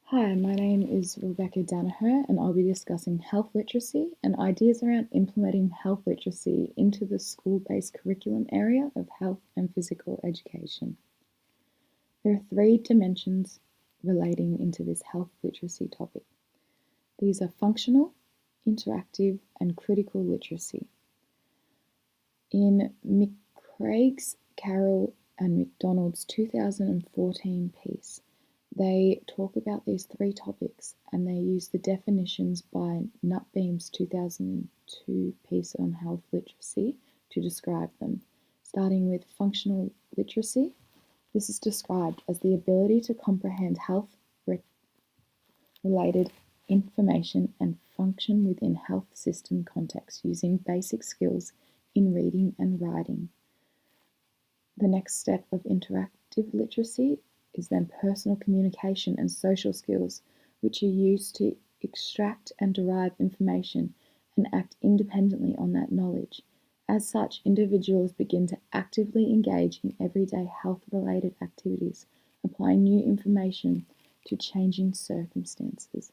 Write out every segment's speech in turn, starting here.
Hi, my name is Rebecca Danaher, and I'll be discussing health literacy and ideas around implementing health literacy into the school-based curriculum area of health and physical education. There are three dimensions relating into this health literacy topic. These are functional, interactive, and critical literacy. In McCuaig's, Carroll, and Macdonald's 2014 piece, they talk about these three topics and they use the definitions by Nutbeam's 2002 piece on health literacy to describe them. Starting with functional literacy, this is described as the ability to comprehend health-related information and function within health system contexts using basic skills in reading and writing. The next step of interactive literacy is then personal communication and social skills, which are used to extract and derive information and act independently on that knowledge. As such, individuals begin to actively engage in everyday health-related activities, applying new information to changing circumstances.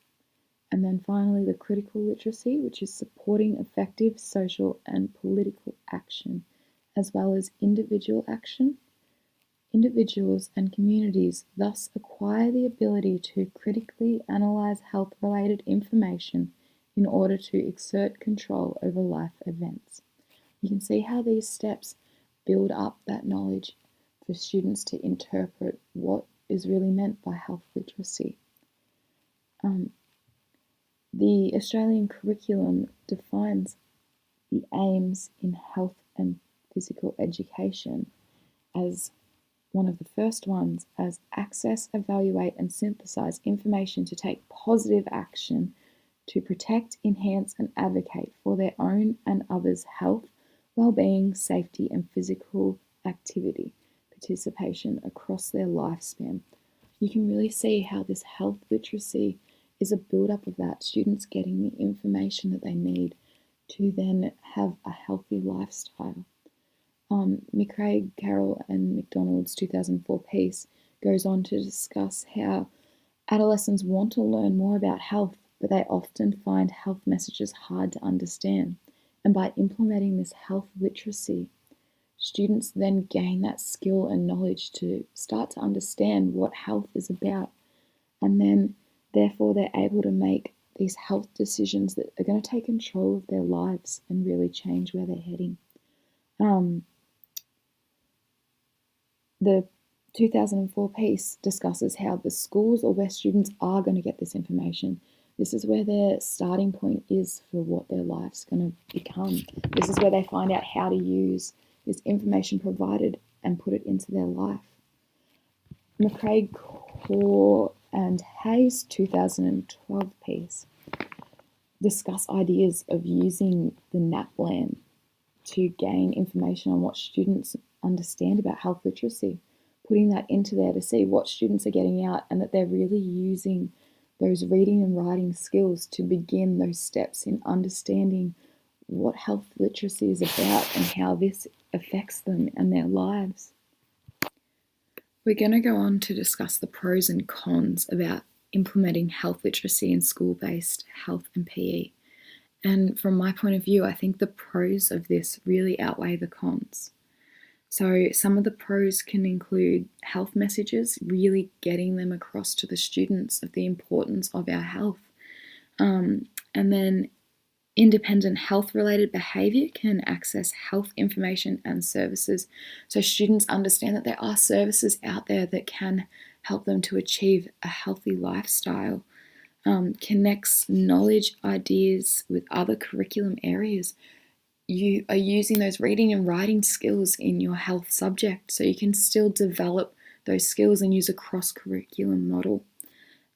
And then finally, the critical literacy, which is supporting effective social and political action, as well as individual action. Individuals and communities thus acquire the ability to critically analyze health-related information in order to exert control over life events. You can see how these steps build up that knowledge for students to interpret what is really meant by health literacy. The Australian curriculum defines the aims in health and physical education as one of the first ones as access, evaluate, and synthesize information to take positive action to protect, enhance, and advocate for their own and others' health, well-being, safety, and physical activity participation across their lifespan. You can really see how this health literacy is a build-up of that, students getting the information that they need to then have a healthy lifestyle. McCuaig, Carroll, and Macdonald's 2004 piece goes on to discuss how adolescents want to learn more about health, but they often find health messages hard to understand. And by implementing this health literacy, students then gain that skill and knowledge to start to understand what health is about. And then, therefore, they're able to make these health decisions that are going to take control of their lives and really change where they're heading. The 2004 piece discusses how the schools or where students are going to get this information. This is where their starting point is for what their life's going to become. This is where they find out how to use this information provided and put it into their life. McCuaig, Coore, and Hayes' 2012 piece discuss ideas of using the NAPLAN to gain information on what students understand about health literacy, putting that into there to see what students are getting out and that they're really using those reading and writing skills to begin those steps in understanding what health literacy is about and how this affects them and their lives. We're going to go on to discuss the pros and cons about implementing health literacy in school-based health and PE. And from my point of view, I think the pros of this really outweigh the cons. So some of the pros can include health messages, really getting them across to the students of the importance of our health. And then independent health-related behaviour can access health information and services. So students understand that there are services out there that can help them to achieve a healthy lifestyle. Connects knowledge ideas with other curriculum areas. You are using those reading and writing skills in your health subject, so you can still develop those skills and use a cross-curriculum model.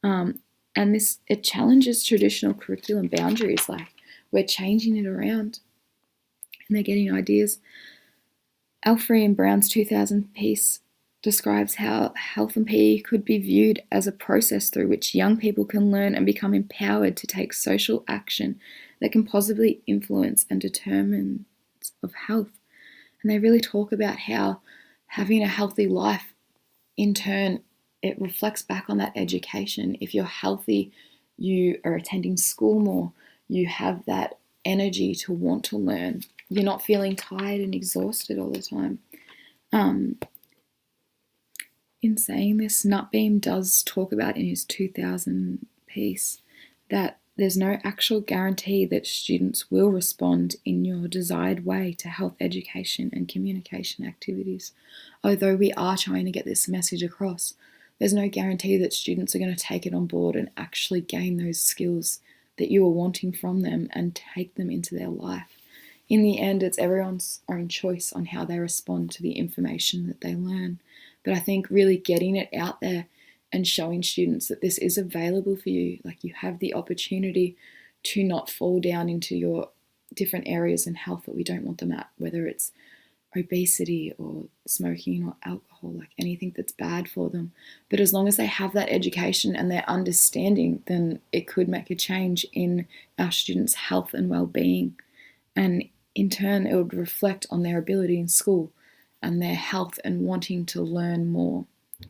And it challenges traditional curriculum boundaries, like we're changing it around and they're getting ideas. Alfrey and Brown's 2000 piece describes how health and PE could be viewed as a process through which young people can learn and become empowered to take social action that can positively influence and determine of health. And they really talk about how having a healthy life in turn it reflects back on that education. If you're healthy, you are attending school more, you have that energy to want to learn. You're not feeling tired and exhausted all the time. In saying this, Nutbeam does talk about in his 2000 piece that there's no actual guarantee that students will respond in your desired way to health education and communication activities. Although we are trying to get this message across, there's no guarantee that students are going to take it on board and actually gain those skills that you are wanting from them and take them into their life. In the end, it's everyone's own choice on how they respond to the information that they learn. But I think really getting it out there and showing students that this is available for you, like you have the opportunity to not fall down into your different areas in health that we don't want them at, whether it's obesity or smoking or alcohol, like anything that's bad for them. But as long as they have that education and their understanding, then it could make a change in our students' health and well-being. And in turn, it would reflect on their ability in school and their health and wanting to learn more.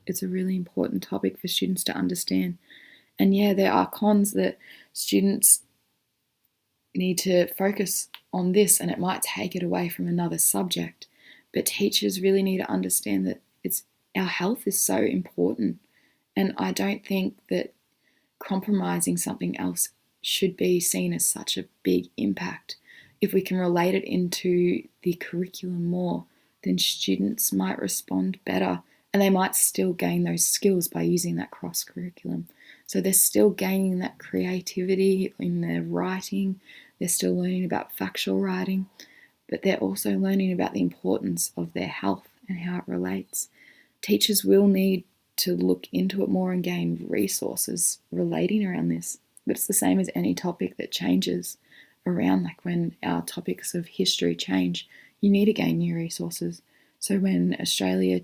It's a really important topic for students to understand. And yeah, there are cons that students need to focus on this, and it might take it away from another subject. But teachers really need to understand that our health is so important. And I don't think that compromising something else should be seen as such a big impact. If we can relate it into the curriculum more, then students might respond better, and they might still gain those skills by using that cross-curriculum. So they're still gaining that creativity in their writing, they're still learning about factual writing, but they're also learning about the importance of their health and how it relates. Teachers will need to look into it more and gain resources relating around this, but it's the same as any topic that changes around, like when our topics of history change, you need to gain new resources. So when Australia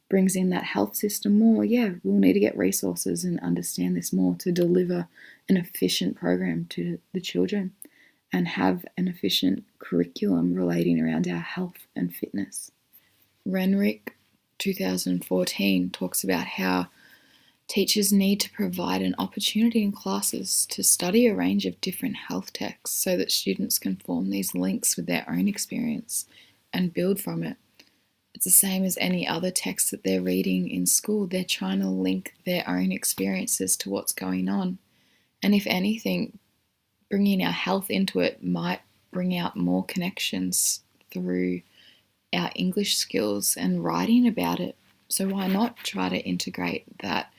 brings in that health system more, we'll need to get resources and understand this more to deliver an efficient program to the children and have an efficient curriculum relating around our health and fitness. Renwick 2014 talks about how teachers need to provide an opportunity in classes to study a range of different health texts so that students can form these links with their own experience and build from it. It's the same as any other text that they're reading in school. They're trying to link their own experiences to what's going on. And if anything, bringing our health into it might bring out more connections through our English skills and writing about it. So why not try to integrate that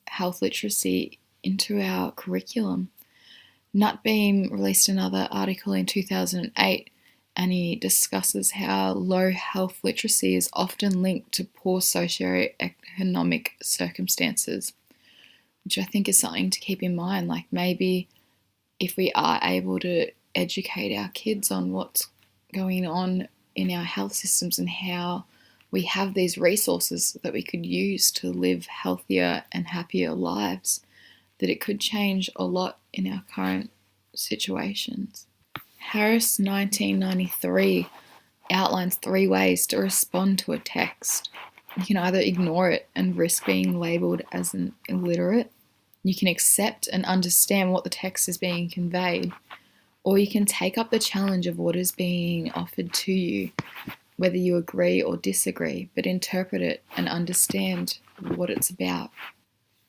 health literacy into our curriculum? Nutbeam released another article in 2008, and he discusses how low health literacy is often linked to poor socioeconomic circumstances, which I think is something to keep in mind. Like maybe if we are able to educate our kids on what's going on in our health systems and how we have these resources that we could use to live healthier and happier lives, that it could change a lot in our current situations. Harris 1993 outlines 3 ways to respond to a text. You can either ignore it and risk being labelled as an illiterate. You can accept and understand what the text is being conveyed, or you can take up the challenge of what is being offered to you, whether you agree or disagree, but interpret it and understand what it's about.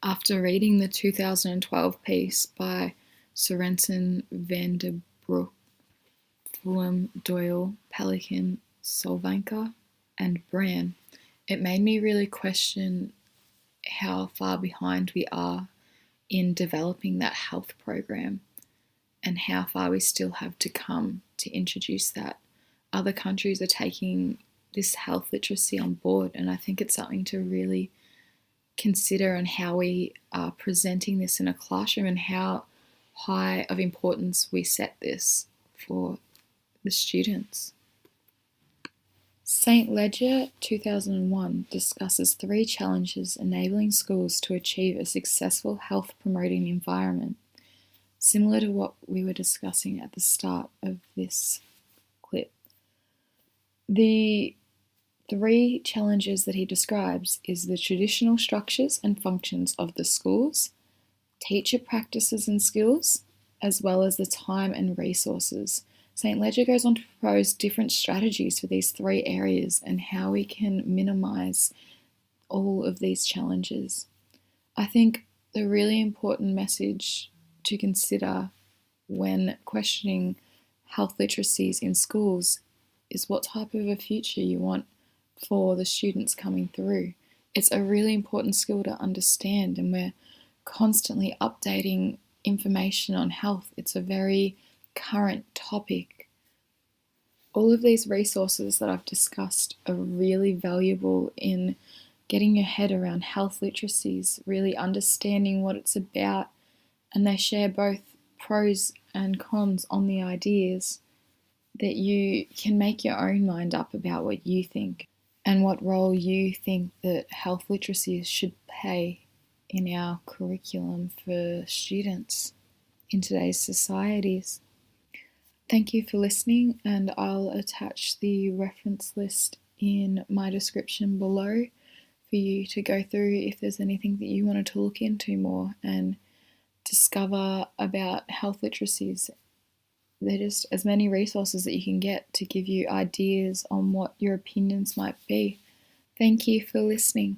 After reading the 2012 piece by Sorensen, Van der Broek, Fulham, Doyle, Pelican, Solvanka, and Bran, it made me really question how far behind we are in developing that health program and how far we still have to come to introduce that. Other countries are taking this health literacy on board, and I think it's something to really consider on how we are presenting this in a classroom and how high of importance we set this for the students. St. Ledger 2001 discusses 3 challenges enabling schools to achieve a successful health promoting environment, similar to what we were discussing at the start of this clip. The 3 challenges that he describes is the traditional structures and functions of the schools, teacher practices and skills, as well as the time and resources. St. Ledger goes on to propose different strategies for these 3 areas and how we can minimise all of these challenges. I think the really important message to consider when questioning health literacies in schools is what type of a future you want for the students coming through. It's a really important skill to understand, and we're constantly updating information on health. It's a very current topic. All of these resources that I've discussed are really valuable in getting your head around health literacies, really understanding what it's about, and they share both pros and cons on the ideas that you can make your own mind up about what you think and what role you think that health literacies should play in our curriculum for students in today's societies. Thank you for listening, and I'll attach the reference list in my description below for you to go through if there's anything that you wanted to look into more and discover about health literacies. They're just as many resources that you can get to give you ideas on what your opinions might be. Thank you for listening.